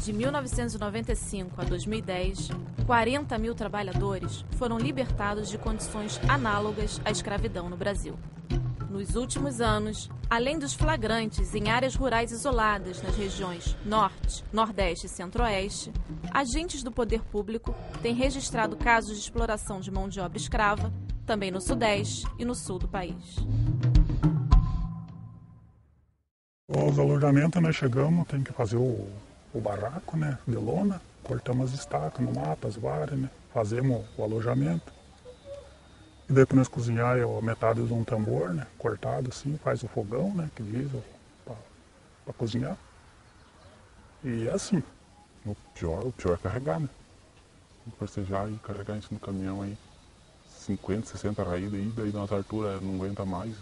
De 1995 a 2010, 40 mil trabalhadores foram libertados de condições análogas à escravidão no Brasil. Nos últimos anos, além dos flagrantes em áreas rurais isoladas nas regiões Norte, Nordeste e Centro-Oeste, agentes do poder público têm registrado casos de exploração de mão de obra escrava, também no Sudeste e no Sul do país. Os alojamentos, nós chegamos, tem que fazer o barraco, né, de lona, cortamos as estacas no mato, as varas, né, fazemos o alojamento. E daí para nós cozinhar é a metade de um tambor, né, cortado assim, faz o fogão, né, que diz, para cozinhar. E é assim, o pior é carregar, né, forcejar e carregar isso no caminhão aí, 50, 60 raídas aí, daí nas alturas não aguenta mais,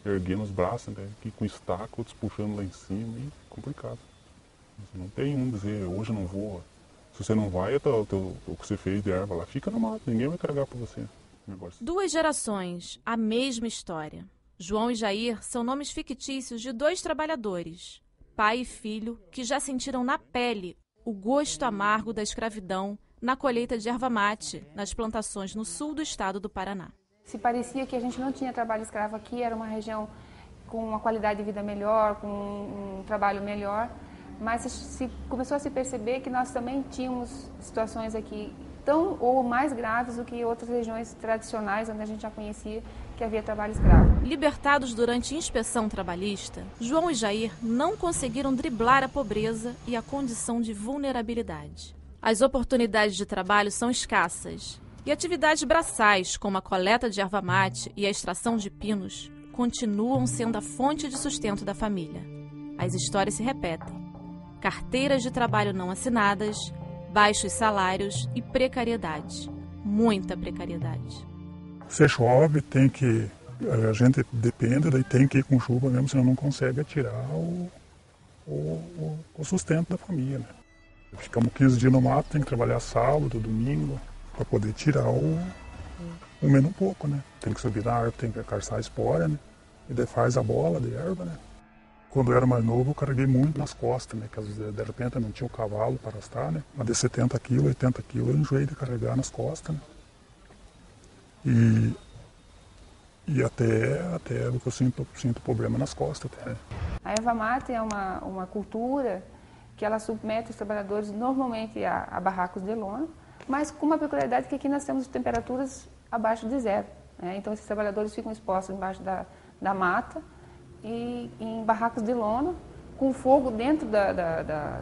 erguendo os braços, né, aqui com estaca, outros puxando lá em cima, e complicado. Não tem um dizer, hoje eu não vou. Se você não vai, o que você fez de erva lá fica no mato, ninguém vai carregar por você. Duas gerações, a mesma história. João e Jair são nomes fictícios de dois trabalhadores, pai e filho, que já sentiram na pele o gosto amargo da escravidão na colheita de erva mate nas plantações no sul do estado do Paraná. Se parecia que a gente não tinha trabalho escravo aqui, era uma região com uma qualidade de vida melhor, com um trabalho melhor, mas começou a se perceber que nós também tínhamos situações aqui tão ou mais graves do que outras regiões tradicionais onde a gente já conhecia que havia trabalho escravo. Libertados durante inspeção trabalhista, João e Jair não conseguiram driblar a pobreza e a condição de vulnerabilidade. As oportunidades de trabalho são escassas e atividades braçais, como a coleta de erva mate e a extração de pinos, continuam sendo a fonte de sustento da família. As histórias se repetem. Carteiras de trabalho não assinadas, baixos salários e precariedade. Muita precariedade. Se chove, a gente depende, daí tem que ir com chuva mesmo, senão não consegue tirar o sustento da família, né? Ficamos 15 dias no mato, tem que trabalhar sábado, domingo, para poder tirar o menos um pouco, né? Tem que subir na árvore, tem que carçar a espora, né? E daí faz a bola de erva, né? Quando eu era mais novo, eu carreguei muito nas costas, né? Que às vezes, de repente, não tinha o cavalo para arrastar, né? Mas de 70 quilos, 80 quilos, eu enjoei de carregar nas costas, né? E até eu sinto problema nas costas até, né? A erva mate é uma cultura que ela submete os trabalhadores normalmente a barracos de lona, mas com uma peculiaridade que aqui nós temos temperaturas abaixo de zero, né? Então esses trabalhadores ficam expostos embaixo da mata e em barracos de lona, com fogo dentro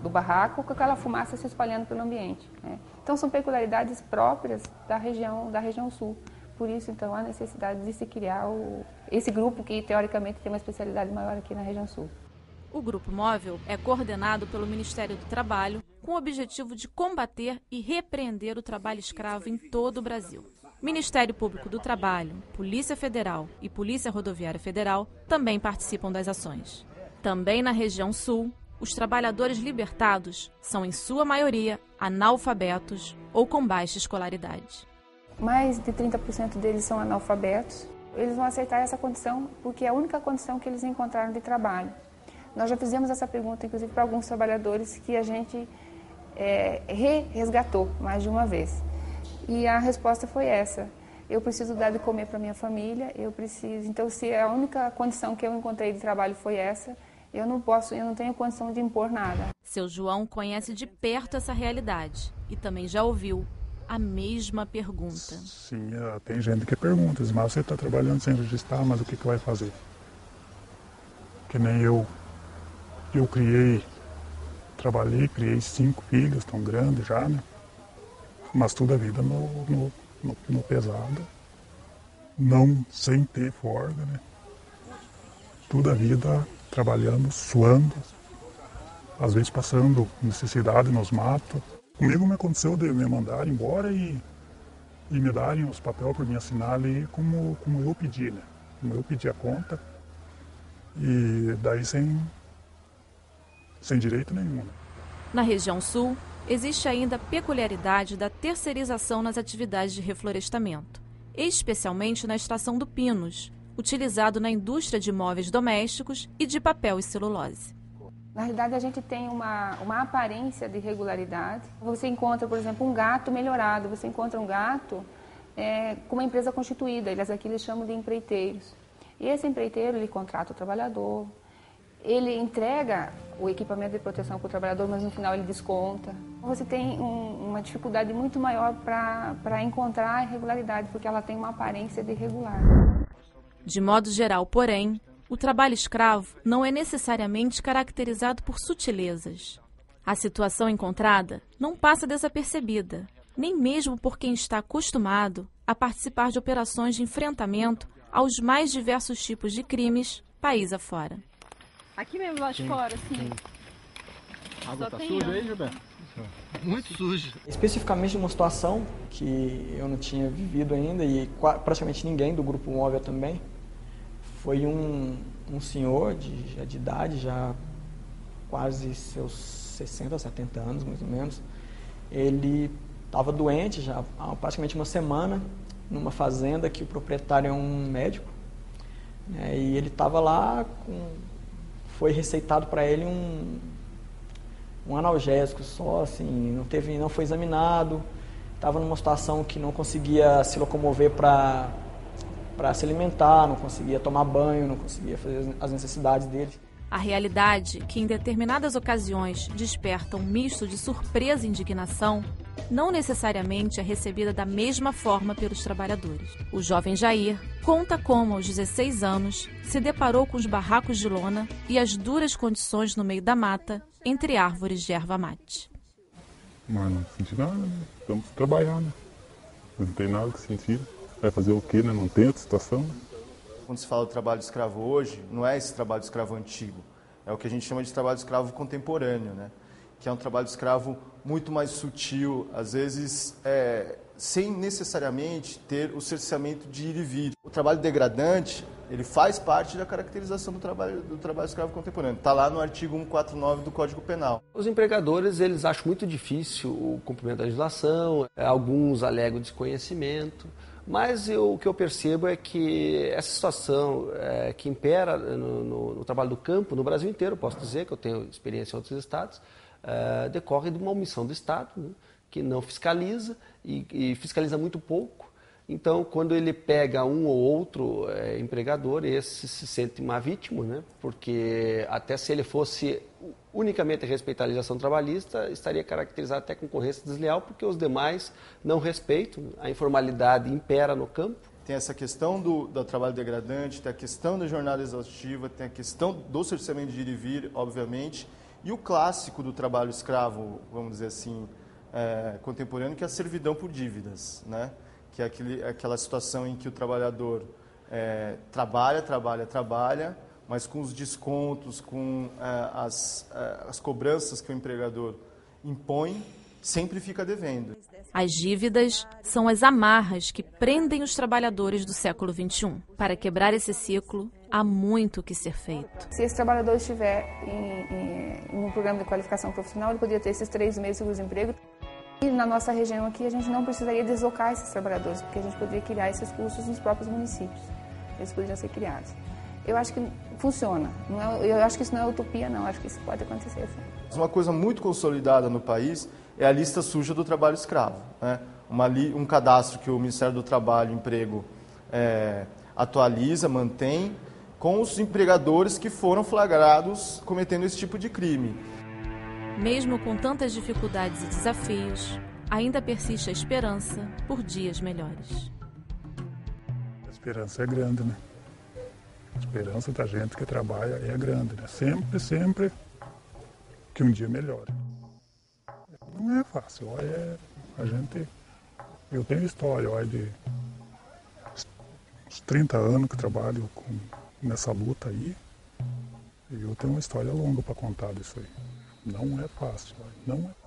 do barraco, com aquela fumaça se espalhando pelo ambiente, né? Então são peculiaridades próprias da região sul. Por isso, então, há necessidade de se criar esse grupo que, teoricamente, tem uma especialidade maior aqui na região sul. O Grupo Móvel é coordenado pelo Ministério do Trabalho com o objetivo de combater e repreender o trabalho escravo em todo o Brasil. Ministério Público do Trabalho, Polícia Federal e Polícia Rodoviária Federal também participam das ações. Também na região sul, os trabalhadores libertados são, em sua maioria, analfabetos ou com baixa escolaridade. Mais de 30% deles são analfabetos. Eles vão aceitar essa condição porque é a única condição que eles encontraram de trabalho. Nós já fizemos essa pergunta, inclusive, para alguns trabalhadores que a gente resgatou mais de uma vez. E a resposta foi essa: eu preciso dar de comer para minha família, eu preciso. Então, se a única condição que eu encontrei de trabalho foi essa, eu não tenho condição de impor nada. Seu João conhece de perto essa realidade e também já ouviu a mesma pergunta. Sim, tem gente que pergunta, mas você está trabalhando sem registrar, mas o que vai fazer? Que nem eu criei 5 filhos, estão grandes já, né? Mas toda a vida no pesado. não sem ter folga, né? Toda a vida trabalhando, suando, às vezes passando necessidade nos matos. Comigo me aconteceu de me mandar embora e me darem os papéis para me assinar ali como eu pedi, né? Como eu pedi a conta. E daí sem direito nenhum. Né? Na região sul, existe ainda a peculiaridade da terceirização nas atividades de reflorestamento, especialmente na extração do pinus, utilizado na indústria de móveis domésticos e de papel e celulose. Na realidade, a gente tem uma aparência de irregularidade. Você encontra, por exemplo, um gato melhorado, você encontra um gato com uma empresa constituída, eles chamam de empreiteiros. E esse empreiteiro, ele contrata o trabalhador, ele entrega o equipamento de proteção para o trabalhador, mas no final ele desconta. Você tem uma dificuldade muito maior para encontrar a irregularidade, porque ela tem uma aparência de irregular. De modo geral, porém, o trabalho escravo não é necessariamente caracterizado por sutilezas. A situação encontrada não passa desapercebida, nem mesmo por quem está acostumado a participar de operações de enfrentamento aos mais diversos tipos de crimes, país afora. Aqui mesmo, lá de fora, assim. A água tá suja aí, Gilberto? Muito suja. Especificamente uma situação que eu não tinha vivido ainda e praticamente ninguém do Grupo Móvel também, foi um senhor de idade, já quase seus 60, 70 anos, mais ou menos. Ele estava doente já há praticamente uma semana, numa fazenda que o proprietário é um médico. Né, e ele estava lá, foi receitado para ele um analgésico só, assim, não foi examinado, estava numa situação que não conseguia se locomover para se alimentar, não conseguia tomar banho, não conseguia fazer as necessidades dele. A realidade, que em determinadas ocasiões desperta um misto de surpresa e indignação, não necessariamente é recebida da mesma forma pelos trabalhadores. O jovem Jair conta como, aos 16 anos, se deparou com os barracos de lona e as duras condições no meio da mata, entre árvores de erva mate. Mas não senti nada, né? Vamos trabalhar, né? Não tem nada que sentir. Vai fazer o quê, né? Não tem outra situação. Quando se fala do trabalho escravo hoje, não é esse trabalho escravo antigo. É o que a gente chama de trabalho escravo contemporâneo, né? Que é um trabalho escravo muito mais sutil, às vezes sem necessariamente ter o cerceamento de ir e vir. O trabalho degradante, ele faz parte da caracterização do trabalho escravo contemporâneo. Está lá no artigo 149 do Código Penal. Os empregadores, eles acham muito difícil o cumprimento da legislação, alguns alegam desconhecimento, mas o que eu percebo é que essa situação que impera no trabalho do campo, no Brasil inteiro, posso dizer que eu tenho experiência em outros estados, decorre de uma omissão do Estado, né, que não fiscaliza e fiscaliza muito pouco. Então, quando ele pega um ou outro empregador, esse se sente uma vítima, né, porque até se ele fosse unicamente respeitar a legislação trabalhista, estaria caracterizado até concorrência desleal, porque os demais não respeitam, a informalidade impera no campo. Tem essa questão do trabalho degradante, tem a questão da jornada exaustiva, tem a questão do cerceamento de ir e vir, obviamente, e o clássico do trabalho escravo, vamos dizer assim, contemporâneo, que é a servidão por dívidas, né? Que é aquela situação em que o trabalhador trabalha, mas com os descontos, com as cobranças que o empregador impõe, sempre fica devendo. As dívidas são as amarras que prendem os trabalhadores do século XXI. Para quebrar esse ciclo, há muito o que ser feito. Se esse trabalhador estiver em um programa de qualificação profissional, ele poderia ter esses 3 meses de seguro-desemprego. E na nossa região aqui, a gente não precisaria deslocar esses trabalhadores, porque a gente poderia criar esses cursos nos próprios municípios. Eles poderiam ser criados. Eu acho que funciona. Eu acho que isso não é utopia, não. Eu acho que isso pode acontecer. Sim. Uma coisa muito consolidada no país é a lista suja do trabalho escravo, né? Um cadastro que o Ministério do Trabalho e Emprego atualiza, mantém, com os empregadores que foram flagrados cometendo esse tipo de crime. Mesmo com tantas dificuldades e desafios, ainda persiste a esperança por dias melhores. A esperança é grande, né? A esperança da gente que trabalha é grande, né? Sempre que um dia melhore. Não é fácil, eu tenho história, uns 30 anos que trabalho nessa luta aí. E eu tenho uma história longa para contar disso aí. Não é fácil, não é